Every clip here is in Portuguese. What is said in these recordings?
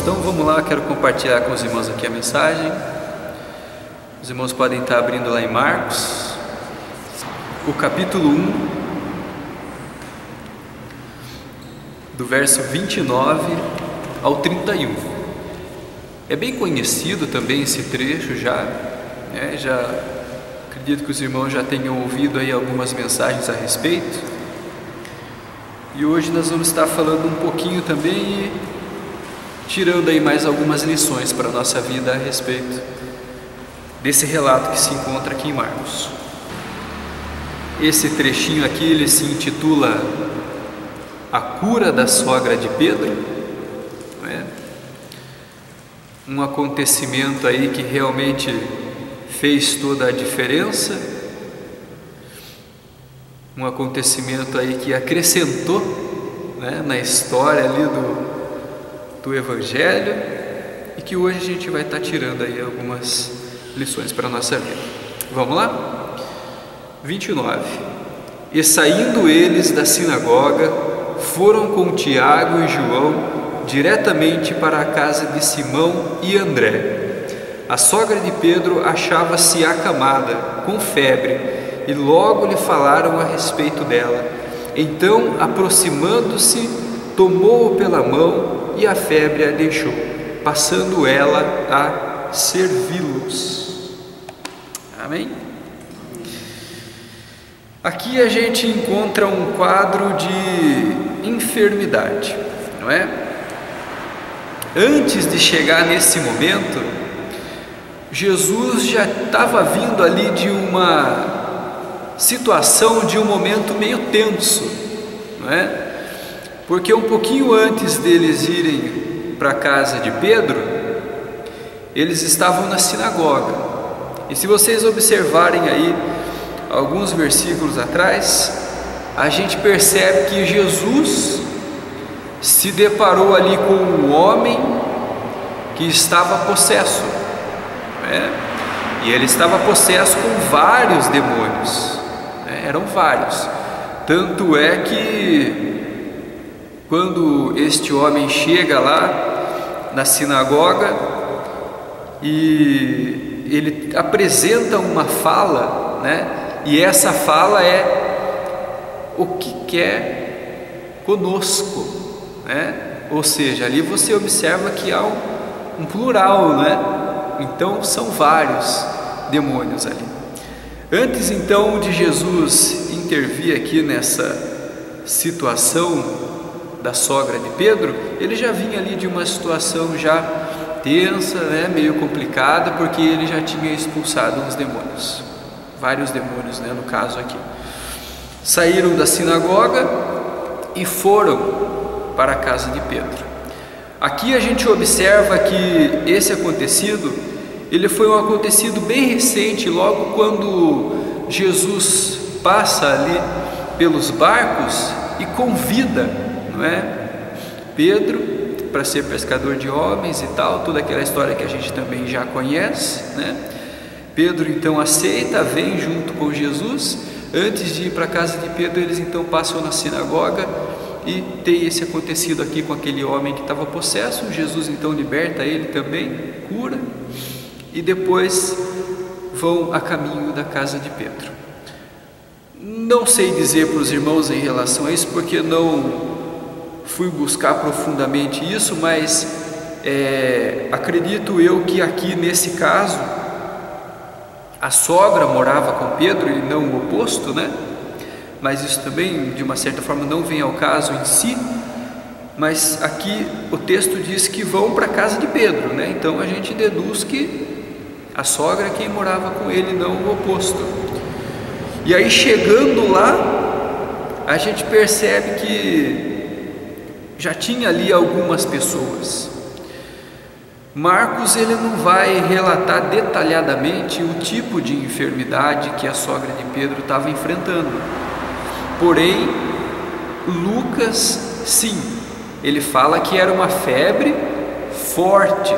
Então vamos lá, quero compartilhar com os irmãos aqui a mensagem. Os irmãos podem estar abrindo lá em Marcos, o capítulo 1, do verso 29 ao 31. É bem conhecido também esse trecho já, né? Já acredito que os irmãos já tenham ouvido aí algumas mensagens a respeito. E hoje nós vamos estar falando um pouquinho também e tirando aí mais algumas lições para a nossa vida a respeito desse relato que se encontra aqui em Marcos. Esse trechinho aqui, ele se intitula A Cura da Sogra de Pedro, né? Um acontecimento aí que realmente fez toda a diferença, um acontecimento aí que acrescentou, né, na história ali do Evangelho, e que hoje a gente vai estar tirando aí algumas lições para a nossa vida. Vamos lá? 29. E saindo eles da sinagoga, foram com Tiago e João diretamente para a casa de Simão e André. A sogra de Pedro achava-se acamada, com febre, e logo lhe falaram a respeito dela. Então, aproximando-se, tomou-o pela mão e a febre a deixou, passando ela a servi-los. Amém? Aqui a gente encontra um quadro de enfermidade, não é? Antes de chegar nesse momento, Jesus já estava vindo ali de uma situação, de um momento meio tenso, não é? Porque um pouquinho antes deles irem para a casa de Pedro, eles estavam na sinagoga. E se vocês observarem aí alguns versículos atrás, a gente percebe que Jesus se deparou ali com um homem que estava possesso, né? E ele estava possesso com vários demônios, né? Eram vários. Tanto é que quando este homem chega lá na sinagoga e ele apresenta uma fala, né? E essa fala é: o que quer conosco, né? Ou seja, ali você observa que há um plural, né? Então são vários demônios ali. Antes então de Jesus intervir aqui nessa situação da sogra de Pedro, ele já vinha ali de uma situação já tensa, né, meio complicada, porque ele já tinha expulsado uns demônios, vários demônios, né, no caso aqui. Saíram da sinagoga e foram para a casa de Pedro. Aqui a gente observa que esse acontecido, ele foi um acontecido bem recente, logo quando Jesus passa ali pelos barcos e convida, não é, Pedro para ser pescador de homens e tal, toda aquela história que a gente também já conhece, né? Pedro então aceita, vem junto com Jesus. Antes de ir para a casa de Pedro, eles então passam na sinagoga e tem esse acontecido aqui com aquele homem que estava possesso. Jesus então liberta ele também, cura, e depois vão a caminho da casa de Pedro. Não sei dizer para os irmãos em relação a isso, porque não fui buscar profundamente isso, mas acredito eu que aqui nesse caso a sogra morava com Pedro e não o oposto, né? Mas isso também de uma certa forma não vem ao caso em si. Mas aqui o texto diz que vão para a casa de Pedro, né? Então a gente deduz que a sogra é quem morava com ele, não o oposto. E aí chegando lá, a gente percebe que já tinha ali algumas pessoas. Marcos ele não vai relatar detalhadamente o tipo de enfermidade que a sogra de Pedro estava enfrentando. Porém, Lucas, sim, ele fala que era uma febre forte.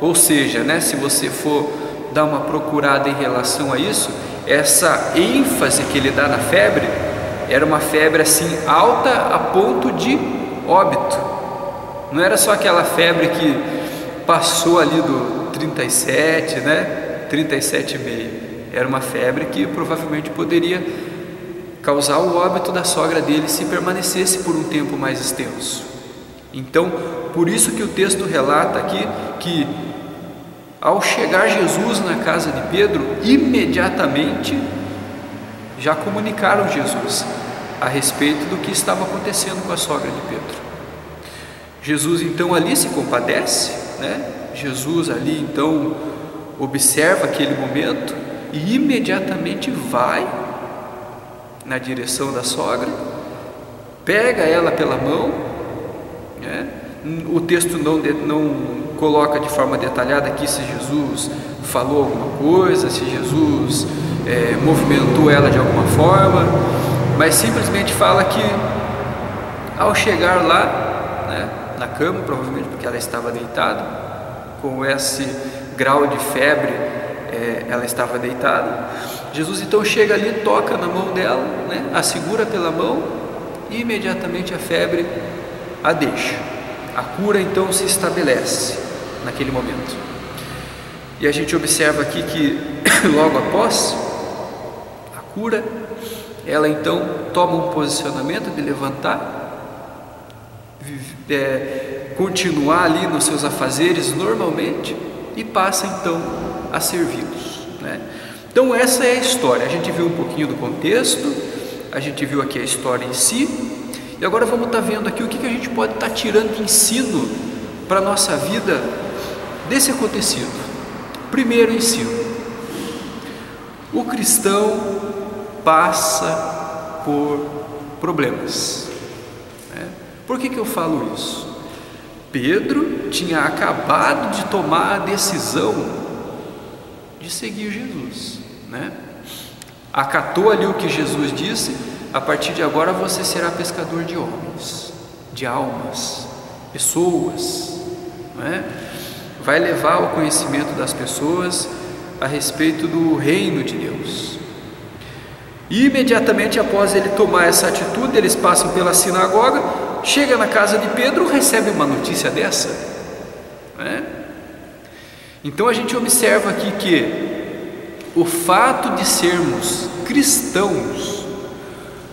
Ou seja, né, se você for dar uma procurada em relação a isso, essa ênfase que ele dá na febre, era uma febre assim alta a ponto de óbito, Não era só aquela febre que passou ali do 37, né? 37,5. Era uma febre que provavelmente poderia causar o óbito da sogra dele se permanecesse por um tempo mais extenso. Então, por isso que o texto relata aqui que ao chegar Jesus na casa de Pedro, imediatamente já comunicaram Jesus a respeito do que estava acontecendo com a sogra de Pedro. Jesus então ali se compadece, né? Jesus ali então observa aquele momento e imediatamente vai na direção da sogra, pega ela pela mão, né? O texto não coloca de forma detalhada aqui se Jesus falou alguma coisa, se Jesus movimentou ela de alguma forma, mas simplesmente fala que ao chegar lá, né, na cama, provavelmente porque ela estava deitada, com esse grau de febre, ela estava deitada. Jesus então chega ali, toca na mão dela, né, a segura pela mão e imediatamente a febre a deixa. A cura então se estabelece naquele momento. E a gente observa aqui que logo após a cura, ela então toma um posicionamento de levantar, continuar ali nos seus afazeres normalmente e passa então a servi-los, né? Então essa é a história. A gente viu um pouquinho do contexto, a gente viu aqui a história em si, e agora vamos estar vendo aqui o que a gente pode estar tirando de ensino para a nossa vida desse acontecido. Primeiro ensino: o cristão passa por problemas, né? Por que eu falo isso? Pedro tinha acabado de tomar a decisão de seguir Jesus, né? Acatou ali o que Jesus disse: a partir de agora você será pescador de homens, de almas, pessoas, né? Vai levar o conhecimento das pessoas a respeito do reino de Deus. E imediatamente após ele tomar essa atitude, eles passam pela sinagoga, chega na casa de Pedro, recebe uma notícia dessa, né? Então a gente observa aqui que o fato de sermos cristãos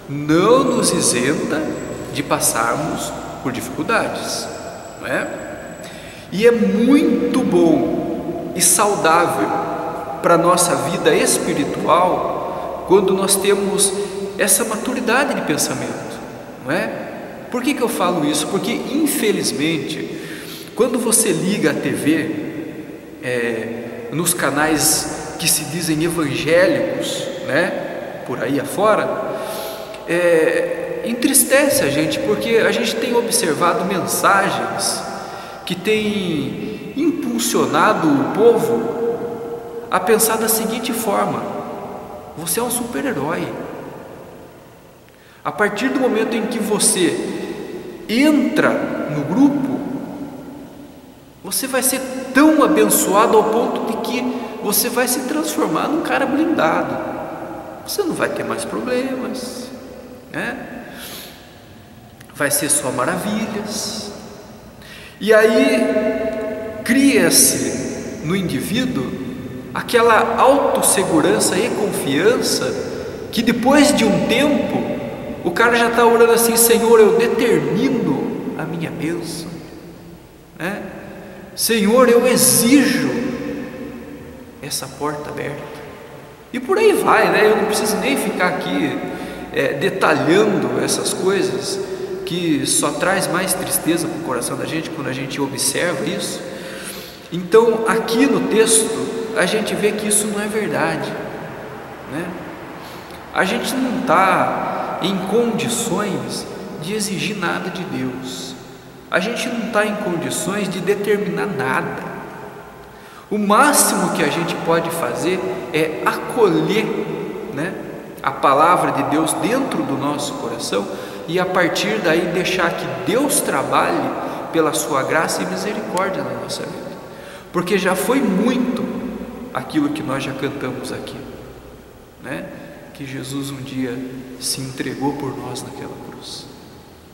não nos isenta de passarmos por dificuldades, não é? E é muito bom e saudável para a nossa vida espiritual quando nós temos essa maturidade de pensamento, não é? Por que eu falo isso? Porque infelizmente, quando você liga a TV, nos canais que se dizem evangélicos, né, por aí afora, entristece a gente, porque a gente tem observado mensagens que têm impulsionado o povo a pensar da seguinte forma: você é um super-herói. A partir do momento em que você entra no grupo, você vai ser tão abençoado ao ponto de que você vai se transformar num cara blindado. Você não vai ter mais problemas, né? Vai ser só maravilhas. E aí cria-se no indivíduo aquela autossegurança e confiança que depois de um tempo o cara já está orando assim: Senhor, eu determino a minha bênção, né? Senhor, eu exijo essa porta aberta. E por aí vai, né? Eu não preciso nem ficar aqui detalhando essas coisas que só traz mais tristeza para o coração da gente quando a gente observa isso. Então aqui no texto a gente vê que isso não é verdade, né? A gente não está em condições de exigir nada de Deus. A gente não está em condições de determinar nada. O máximo que a gente pode fazer é acolher, né, a palavra de Deus dentro do nosso coração e a partir daí deixar que Deus trabalhe pela sua graça e misericórdia na nossa vida, porque já foi muito aquilo que nós já cantamos aqui, né? Que Jesus um dia se entregou por nós naquela cruz.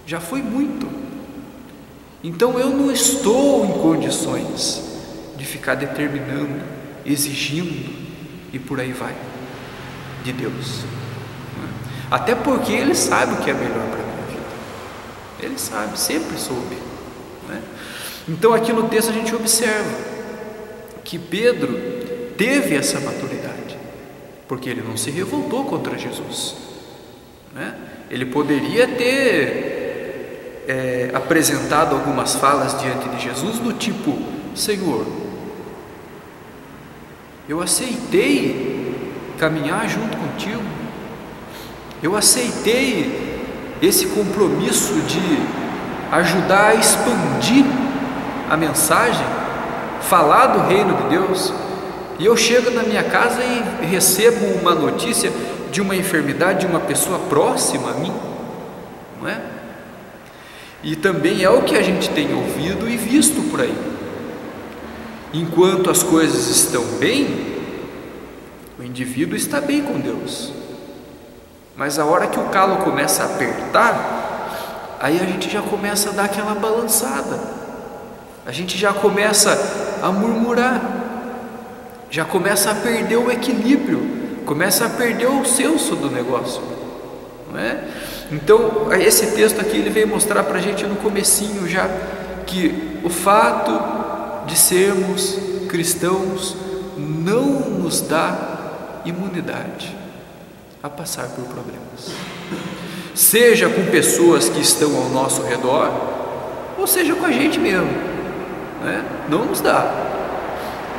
Já foi muito. Então eu não estou em condições de ficar determinando, exigindo e por aí vai, de Deus. Até porque Ele sabe o que é melhor para a minha vida. Ele sabe, sempre soube, né? Então aqui no texto a gente observa que Pedro teve essa maturidade, porque ele não se revoltou contra Jesus, né? Ele poderia ter apresentado algumas falas diante de Jesus do tipo: Senhor, eu aceitei caminhar junto contigo, eu aceitei esse compromisso de ajudar a expandir a mensagem, falar do reino de Deus, e eu chego na minha casa e recebo uma notícia de uma enfermidade de uma pessoa próxima a mim, não é? E também é o que a gente tem ouvido e visto por aí. Enquanto as coisas estão bem, o indivíduo está bem com Deus, mas a hora que o calo começa a apertar, aí a gente já começa a dar aquela balançada, a gente já começa a murmurar, já começa a perder o equilíbrio, começa a perder o senso do negócio, não é? Então esse texto aqui ele veio mostrar para a gente no comecinho já que o fato de sermos cristãos não nos dá imunidade a passar por problemas, seja com pessoas que estão ao nosso redor, ou seja com a gente mesmo, né? Não nos dá.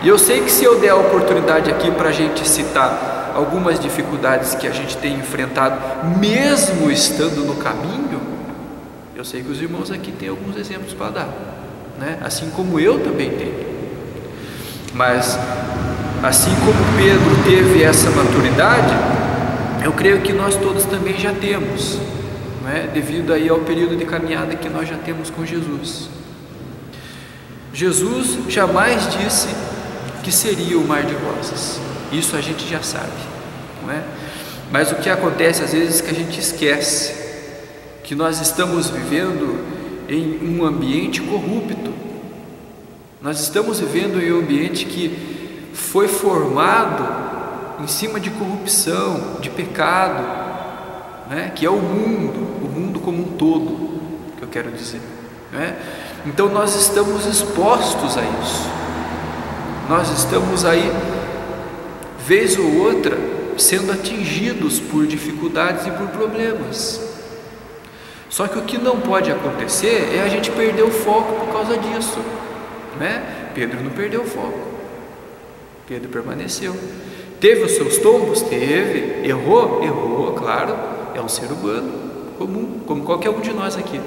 E eu sei que se eu der a oportunidade aqui para a gente citar algumas dificuldades que a gente tem enfrentado, mesmo estando no caminho, eu sei que os irmãos aqui têm alguns exemplos para dar, né? Assim como eu também tenho. Mas assim como Pedro teve essa maturidade, eu creio que nós todos também já temos, não é? Devido aí ao período de caminhada que nós já temos com Jesus. Jesus jamais disse que seria o mar de rosas, isso a gente já sabe, não é? Mas o que acontece às vezes é que a gente esquece que nós estamos vivendo em um ambiente corrupto, nós estamos vivendo em um ambiente que foi formado em cima de corrupção, de pecado, né? Que é o mundo como um todo, que eu quero dizer, né? Então nós estamos expostos a isso, nós estamos aí, vez ou outra, sendo atingidos por dificuldades e por problemas. Só que o que não pode acontecer é a gente perder o foco por causa disso, né? Pedro não perdeu o foco, Pedro permaneceu. Teve os seus tombos? Teve. Errou, claro, é um ser humano comum, como qualquer um de nós aqui,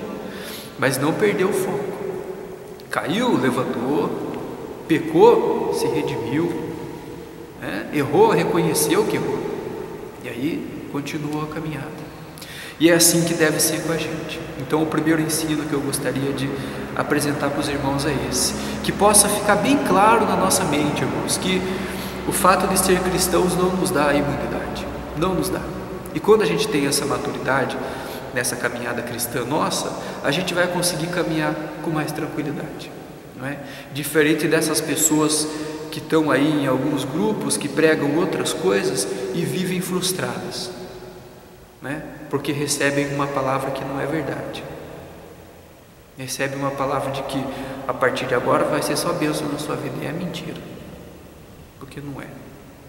mas não perdeu o foco. Caiu, levantou, pecou, se redimiu, né? Errou, reconheceu que errou, e aí continuou a caminhada. E é assim que deve ser com a gente. Então o primeiro ensino que eu gostaria de apresentar para os irmãos é esse, que possa ficar bem claro na nossa mente, irmãos, que o fato de ser cristãos não nos dá a imunidade, não nos dá. E quando a gente tem essa maturidade nessa caminhada cristã nossa, a gente vai conseguir caminhar com mais tranquilidade, não é? Diferente dessas pessoas que estão aí em alguns grupos que pregam outras coisas e vivem frustradas, né? Porque recebem uma palavra que não é verdade, recebem uma palavra de que a partir de agora vai ser só bênção na sua vida, e é mentira, porque não é.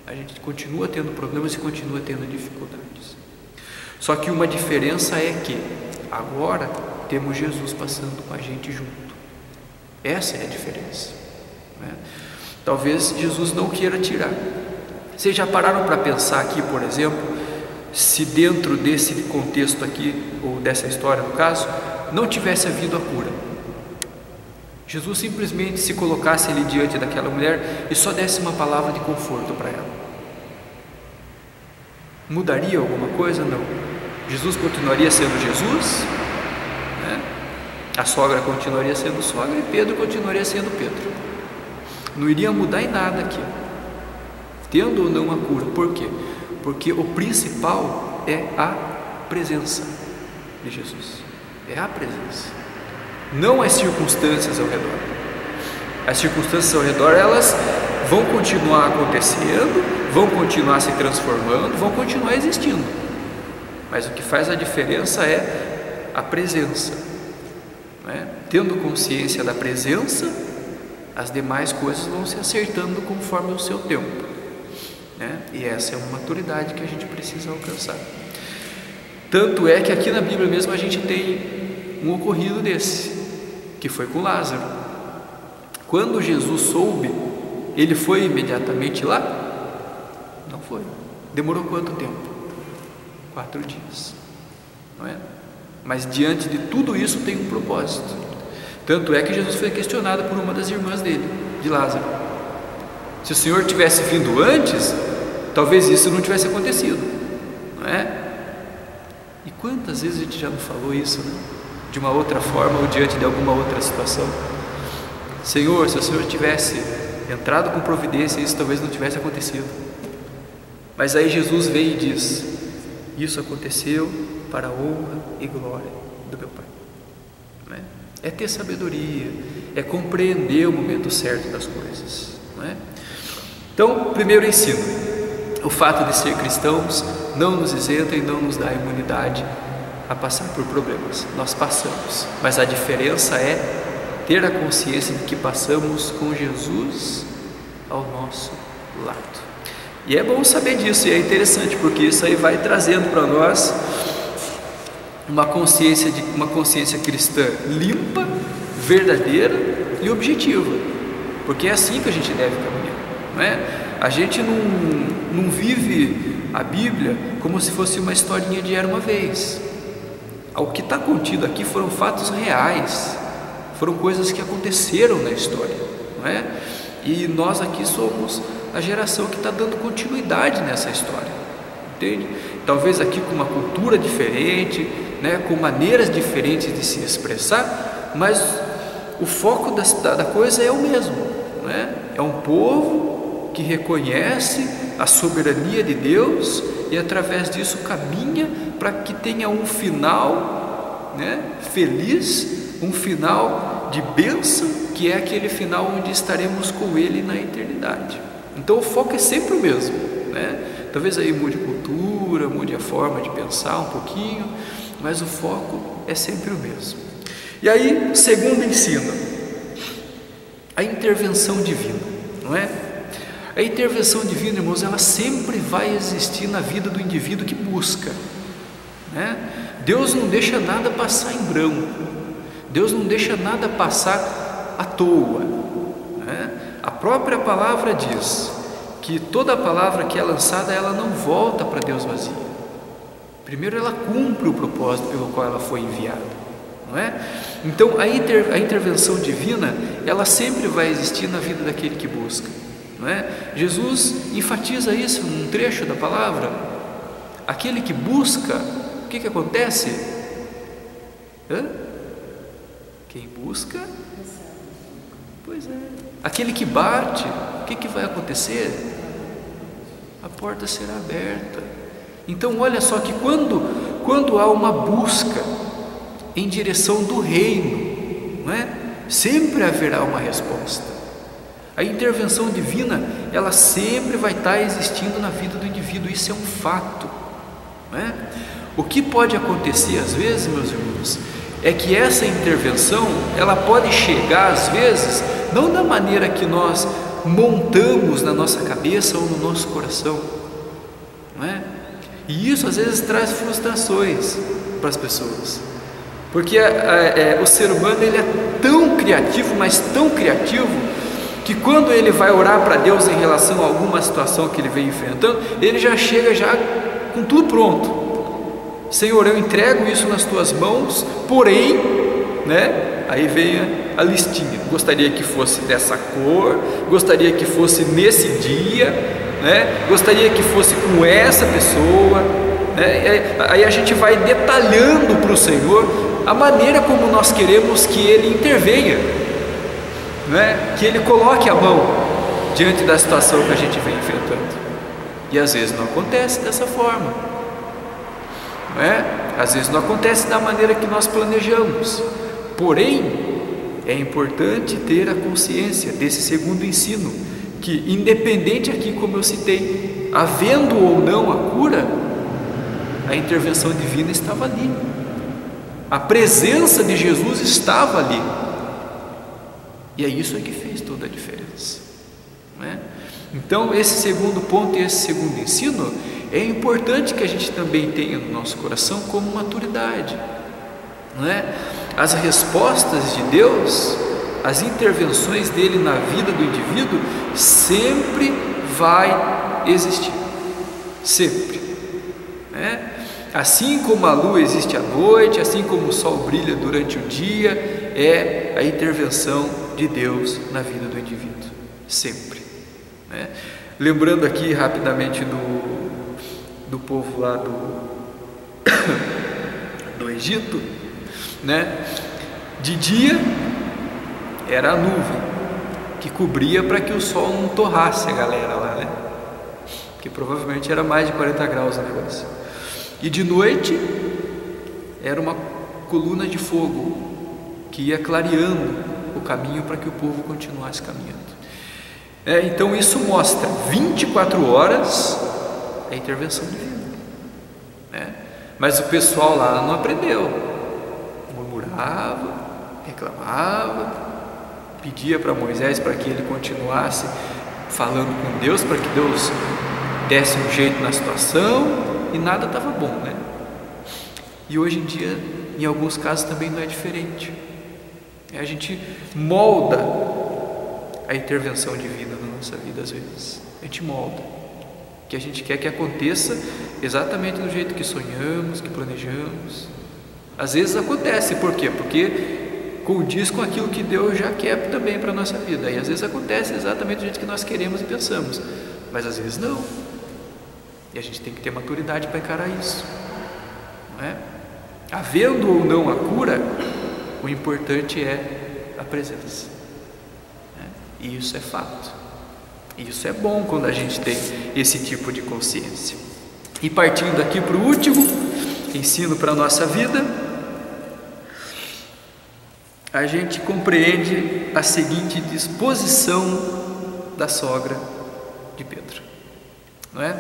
A gente continua tendo problemas e continua tendo dificuldades. Só que uma diferença é que agora temos Jesus passando com a gente junto. Essa é a diferença, né? Talvez Jesus não queira tirar. Vocês já pararam para pensar aqui, por exemplo, se dentro desse contexto aqui, ou dessa história no caso, não tivesse havido a cura? Jesus simplesmente se colocasse ali diante daquela mulher e só desse uma palavra de conforto para ela. Mudaria alguma coisa? Não. Jesus continuaria sendo Jesus, né? A sogra continuaria sendo sogra e Pedro continuaria sendo Pedro. Não iria mudar em nada aqui, tendo ou não a cura. Por quê? Porque o principal é a presença de Jesus, é a presença. não as circunstâncias ao redor. As circunstâncias ao redor, elas vão continuar acontecendo, vão continuar se transformando, vão continuar existindo, mas o que faz a diferença é a presença, né? Tendo consciência da presença, as demais coisas vão se acertando conforme o seu tempo, né? E essa é uma maturidade que a gente precisa alcançar. Tanto é que aqui na Bíblia mesmo a gente tem um ocorrido desse, que foi com Lázaro. Quando Jesus soube, ele foi imediatamente lá? Não foi. Demorou quanto tempo? 4 dias, não é? Mas diante de tudo isso tem um propósito. Tanto é que Jesus foi questionado por uma das irmãs dele, de Lázaro. Se o Senhor tivesse vindo antes, talvez isso não tivesse acontecido, não é? E quantas vezes a gente já não falou isso, né? De uma outra forma ou diante de alguma outra situação? Senhor, se o Senhor tivesse entrado com providência, isso talvez não tivesse acontecido. Mas aí Jesus vem e diz: isso aconteceu para a honra e glória do meu Pai, não é? É ter sabedoria, é compreender o momento certo das coisas, não é? Então, primeiro ensino: o fato de ser cristãos não nos isenta e não nos dá imunidade a passar por problemas. Nós passamos, mas a diferença é ter a consciência de que passamos com Jesus ao nosso lado. E é bom saber disso, e é interessante, porque isso aí vai trazendo para nós uma consciência cristã limpa, verdadeira e objetiva, porque é assim que a gente deve caminhar, não é? A gente não vive a Bíblia como se fosse uma historinha de era uma vez. O que está contido aqui foram fatos reais, foram coisas que aconteceram na história, não é? E nós aqui somos a geração que está dando continuidade nessa história, entende? Talvez aqui com uma cultura diferente, né, com maneiras diferentes de se expressar, mas o foco da coisa é o mesmo, não é? É um povo que reconhece a soberania de Deus e através disso caminha para que tenha um final, né, feliz, um final de bênção, que é aquele final onde estaremos com Ele na eternidade. Então o foco é sempre o mesmo, né? Talvez aí mude a cultura, mude a forma de pensar um pouquinho, mas o foco é sempre o mesmo. E aí, segundo ensino, a intervenção divina, não é? A intervenção divina, irmãos, ela sempre vai existir na vida do indivíduo que busca, né? Deus não deixa nada passar em branco, Deus não deixa nada passar à toa, né? A própria palavra diz que toda palavra que é lançada, ela não volta para Deus vazia. Primeiro ela cumpre o propósito pelo qual ela foi enviada, não é? Então a intervenção divina, ela sempre vai existir na vida daquele que busca, não é? Jesus enfatiza isso num trecho da palavra. Aquele que busca, o que acontece? Quem busca, pois é. Aquele que bate, o que vai acontecer? A porta será aberta. Então olha só que quando há uma busca em direção do reino, não é? Sempre haverá uma resposta. A intervenção divina, ela sempre vai estar existindo na vida do indivíduo, isso é um fato, não é? O que pode acontecer às vezes, meus irmãos, é que essa intervenção, ela pode chegar às vezes, não da maneira que nós montamos na nossa cabeça ou no nosso coração, não é? E isso às vezes traz frustrações para as pessoas, porque o ser humano, ele é tão criativo, mas tão criativo, que quando ele vai orar para Deus em relação a alguma situação que ele vem enfrentando, ele já chega já com tudo pronto. Senhor, eu entrego isso nas tuas mãos, porém, né? Aí vem a listinha. Gostaria que fosse dessa cor, gostaria que fosse nesse dia, né? Gostaria que fosse com essa pessoa, né? Aí a gente vai detalhando para o Senhor a maneira como nós queremos que Ele intervenha, né? Que Ele coloque a mão diante da situação que a gente vem enfrentando. E às vezes não acontece dessa forma, não é? Às vezes não acontece da maneira que nós planejamos. Porém, é importante ter a consciência desse segundo ensino, que independente aqui, como eu citei, havendo ou não a cura, a intervenção divina estava ali, a presença de Jesus estava ali, e é isso que fez toda a diferença, não é? Então, esse segundo ponto e esse segundo ensino é importante que a gente também tenha no nosso coração como maturidade, não é? As respostas de Deus, as intervenções dele na vida do indivíduo sempre vai existir, sempre, né? Assim como a lua existe à noite, assim como o sol brilha durante o dia, é a intervenção de Deus na vida do indivíduo, sempre, né? Lembrando aqui rapidamente do povo lá do Egito, né? De dia era a nuvem que cobria para que o sol não torrasse a galera lá, né? Que provavelmente era mais de 40 graus o negócio. E de noite era uma coluna de fogo que ia clareando o caminho para que o povo continuasse caminhando. Então isso mostra 24 horas a intervenção divina, né? Mas o pessoal lá não aprendeu, murmurava, reclamava, pedia para Moisés para que ele continuasse falando com Deus, para que Deus desse um jeito na situação, e nada estava bom, né? E hoje em dia, em alguns casos também não é diferente. A gente molda a intervenção divina na nossa vida às vezes, a gente molda, que a gente quer que aconteça exatamente do jeito que sonhamos, que planejamos. Às vezes acontece, por quê? Porque condiz com aquilo que Deus já quer também para a nossa vida, e às vezes acontece exatamente do jeito que nós queremos e pensamos, mas às vezes não, e a gente tem que ter maturidade para encarar isso, não é? Havendo ou não a cura, o importante é a presença, né? E isso é fato, e isso é bom quando a gente tem esse tipo de consciência. E partindo aqui para o último ensino para a nossa vida, a gente compreende a seguinte disposição da sogra de Pedro, não é?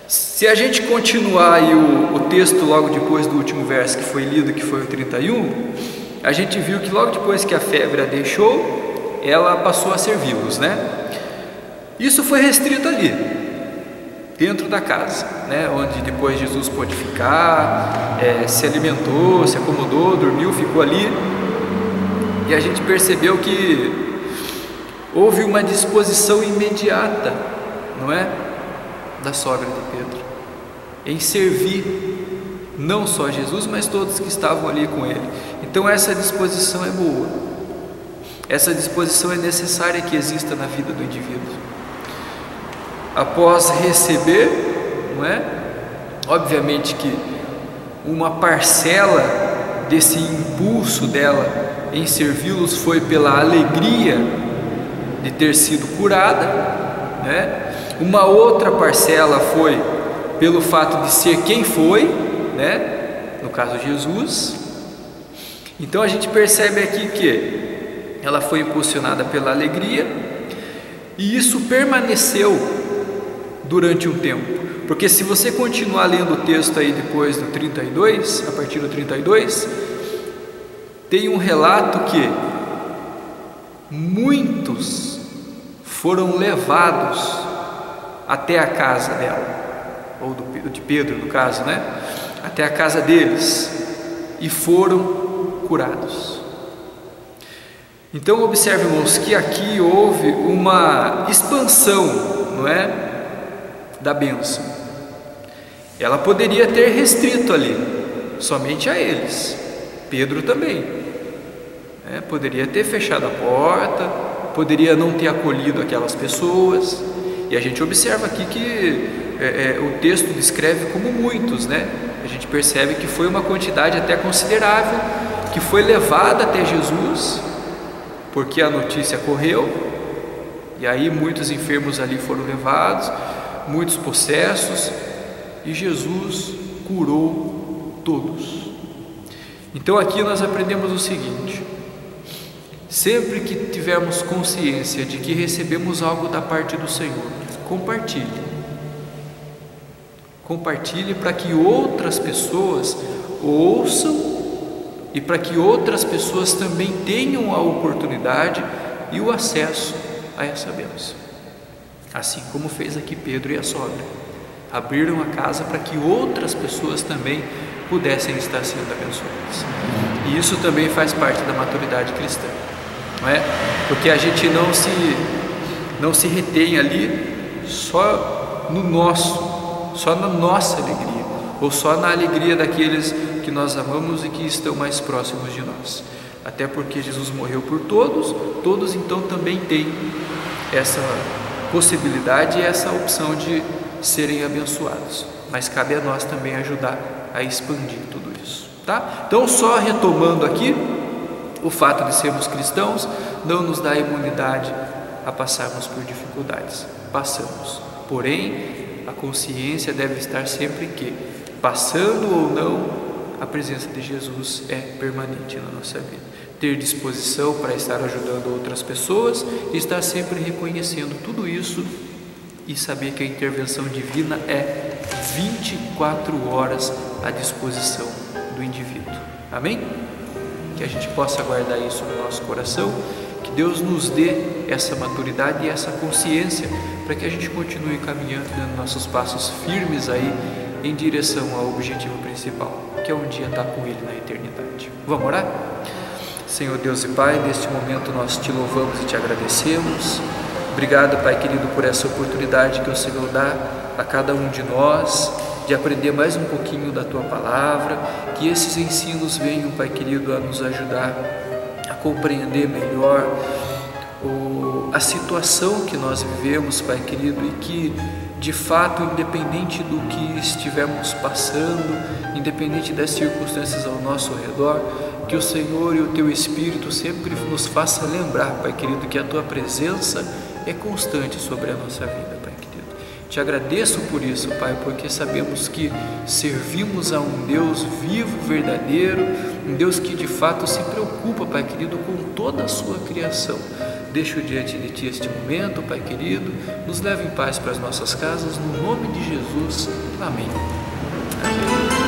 Se a gente continuar aí o texto logo depois do último verso que foi lido, que foi o 31, a gente viu que logo depois que a febre a deixou, ela passou a servi-los, né? Isso foi restrito ali, dentro da casa, né? Onde depois Jesus pôde ficar, se alimentou, se acomodou, dormiu, ficou ali. E a gente percebeu que houve uma disposição imediata, não é? Da sogra de Pedro, em servir não só Jesus, mas todos que estavam ali com ele. Então essa disposição é boa, essa disposição é necessária que exista na vida do indivíduo. Após receber, não é? Obviamente que uma parcela desse impulso dela em servi-los foi pela alegria de ter sido curada, né? Uma outra parcela foi pelo fato de ser quem foi, né? No caso Jesus. Então a gente percebe aqui que ela foi impulsionada pela alegria, e isso permaneceu durante um tempo, porque se você continuar lendo o texto aí depois do 32, a partir do 32, tem um relato que muitos foram levados até a casa dela, ou de Pedro no caso, né? Até a casa deles, e foram curados. Então observe, irmãos, que aqui houve uma expansão, não é? Da bênção. Ela poderia ter restrito ali, somente a eles, Pedro também, poderia ter fechado a porta, poderia não ter acolhido aquelas pessoas. E a gente observa aqui que o texto descreve como muitos, né? A gente percebe que foi uma quantidade até considerável que foi levada até Jesus, porque a notícia correu, e aí muitos enfermos ali foram levados, muitos possessos, e Jesus curou todos. Então aqui nós aprendemos o seguinte: sempre que tivermos consciência de que recebemos algo da parte do Senhor, compartilhe. Compartilhe para que outras pessoas ouçam e para que outras pessoas também tenham a oportunidade e o acesso a essa bênção. Assim como fez aqui Pedro e a sogra. Abriram a casa para que outras pessoas também pudessem estar sendo abençoadas. E isso também faz parte da maturidade cristã, não é? Porque a gente não se retém ali só no nosso, só na nossa alegria, ou só na alegria daqueles que nós amamos e que estão mais próximos de nós. Até porque Jesus morreu por todos, todos então também têm essa possibilidade e essa opção de serem abençoados. Mas cabe a nós também ajudar a expandir tudo isso, tá? Então, só retomando aqui, o fato de sermos cristãos não nos dá imunidade a passarmos por dificuldades. Passamos, porém, a consciência deve estar sempre que, passando ou não, a presença de Jesus é permanente na nossa vida. Ter disposição para estar ajudando outras pessoas e estar sempre reconhecendo tudo isso e saber que a intervenção divina é 24 horas à disposição do indivíduo. Amém? Que a gente possa guardar isso no nosso coração, que Deus nos dê essa maturidade e essa consciência para que a gente continue caminhando, dando nossos passos firmes aí em direção ao objetivo principal, que é um dia estar com Ele na eternidade. Vamos orar? Senhor Deus e Pai, neste momento nós te louvamos e te agradecemos. Obrigado, Pai querido, por essa oportunidade que o Senhor dá a cada um de nós, de aprender mais um pouquinho da Tua Palavra, que esses ensinos venham, Pai querido, a nos ajudar a compreender melhor a situação que nós vivemos, Pai querido, e que, de fato, independente do que estivermos passando, independente das circunstâncias ao nosso redor, que o Senhor e o Teu Espírito sempre nos faça lembrar, Pai querido, que a Tua presença é constante sobre a nossa vida, Pai querido. Te agradeço por isso, Pai, porque sabemos que servimos a um Deus vivo, verdadeiro, um Deus que de fato se preocupa, Pai querido, com toda a sua criação. Deixo diante de Ti este momento, Pai querido, nos leve em paz para as nossas casas, no nome de Jesus. Amém. Amém.